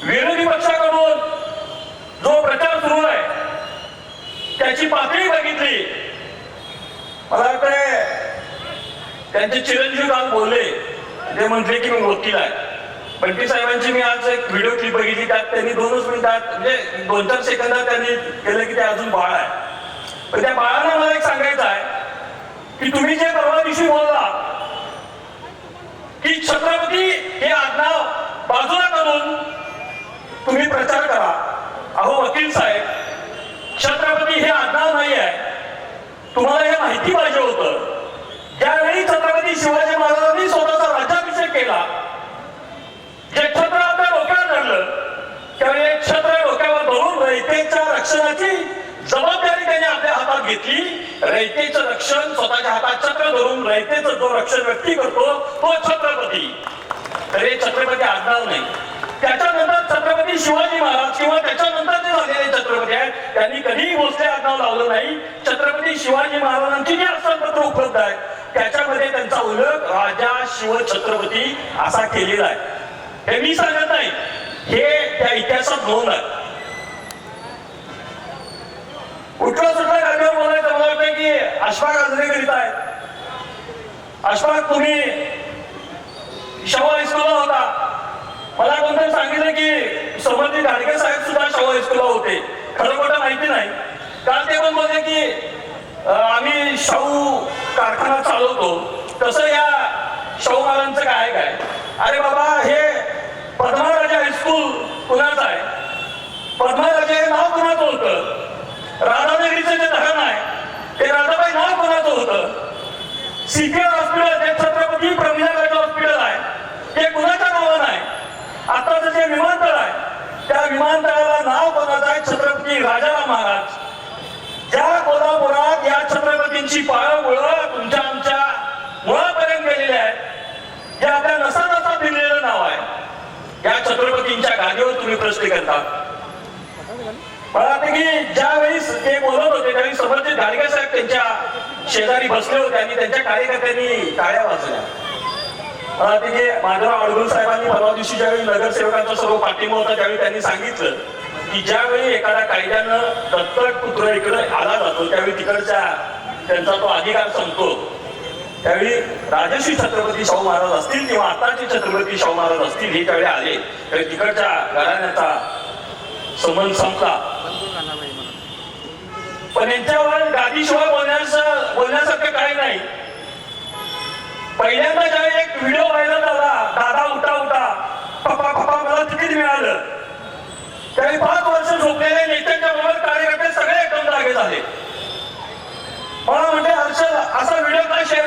विरोधी पक्षाकडून जो प्रचार सुरू आहे त्याची पातळी बघितली, मला वाटतंय त्यांचे चिरंजीव काल बोलले, ते म्हटले की मी वकील आहे. बंटी साहेबांची मी आज एक व्हिडिओ क्लिप बघितली, त्यात त्यांनी 2च मिनिटात म्हणजे 2-4 सेकंदात त्यांनी केलं की ते अजून बाळ आहे. पण त्या बाळाला मला एक सांगायचं आहे की तुम्ही जे परवा दिवशी बोलला की छत्रपती हे आडनाव बाजूला करून तुम्ही प्रचार करा. अहो वकील साहेब, छत्रपती हे आडनाव नाही आहे. तुम्हाला हे माहिती पाहिजे होतं. ज्यावेळी छत्रपती शिवाजी महाराजांनी स्वतःचा राज्याभिषेक केला, जे छत्र आपल्या डोक्यावर धरलं, त्यावेळी एक छत्र डोक्यावर धरून रयतेच्या रक्षणाची जबाबदारी त्यांनी आपल्या हातात घेतली. रयतेचं रक्षण स्वतःच्या हातात छत्र धरून रयतेचं जो रक्षण व्यक्ती करतो तो छत्रपती. तर हे छत्रपती आडनाव नाही. त्याच्यानंतर छत्रपती शिवाजी महाराज किंवा त्याच्यानंतर जे झालेले छत्रपती आहेत त्यांनी कधीही भोसले आडनाव लावलं नाही. छत्रपती शिवाजी महाराजांची जी आसनपत्र उपलब्ध आहेत त्याच्यामध्ये त्यांचा उल्लेख राजा शिव छत्रपती असा केलेला आहे. हे मी सांगत नाही, हे त्या इतिहासात नोंद आहे. कुठल्या सुद्धा गाडीवर बोलायचं, मला वाटतं की अशफाक आजरे करीत आहेत. अशफाक, तुम्ही शाहू हायस्कूलला होता. मला कोणतरी सांगितलं की समर्थ गाडगे साहेब सुद्धा शाहू हायस्कूलला होते. खरं खोटं माहिती नाही. काल ते पण बोलले की आम्ही शाहू कारखाना चालवतो. तसं या शाहू महाराजांचं काय काय. अरे बाबा, हे पद्माराजा हायस्कूल कुणाचं आहे? पद्माराजा हे नाव कुणाचं होतं? राधानगरीचं जे धरण आहे ते राधाबाई नाव कोणाचं होतं? सीपीआर हॉस्पिटल जे छत्रपती प्रमिलाबाई हॉस्पिटल आहे ते कुणाच्या नावानं आहे? आताचं जे विमानतळ आहे त्या विमानतळाला नाव कोणाचं आहे? छत्रपती राजाराम महाराज. ज्या कोल्हापुरात या छत्रपतींची पाळमुळं तुमच्या आमच्या मुळापर्यंत गेलेल्या आहेत, जे आपल्या नसा नसा दिलेलं नाव आहे, या छत्रपतींच्या गादीवर तुम्ही प्रश्न करता. मला वाटतं की ज्यावेळी ते बोलत होते त्यावेळी समर्जित गाडगे साहेब त्यांच्या शेजारी बसले होते आणि त्यांच्या कार्यकर्त्यांनी टाळ्या वाजल्या. मला वाटतं की माधवराव अडगुल साहेबांनी परवा दिवशी ज्यावेळी नगरसेवकांचा सर्व पाठिंबा होता त्यावेळी त्यांनी सांगितलं की ज्यावेळी एखाद्या कायद्यानं दत्तक पुत्र इकडे आला जातो त्यावेळी तिकडच्या त्यांचा तो अधिकार संपतो. त्यावेळी राजश्री छत्रपती शाहू महाराज असतील किंवा आताचे छत्रपती शाहू महाराज असतील हे त्यावेळी आले त्यावेळी तिकडच्या घराण्याचा संबंध संपला. पण यांच्यावर गादीशिवाय बोलण्यासारखं काही नाही. पहिल्यांदा ज्यावेळी एक व्हिडिओ व्हायरल झाला, दादा उठा उठा पप्पा पप्पा मला तिकीट मिळालं, त्यावेळी 5 वर्ष झोपलेले नेत्यांच्या बरोबर कार्यकर्ते सगळे एकदम जागे झाले. मला म्हणजे हर्षल असा व्हिडिओ काय शेअर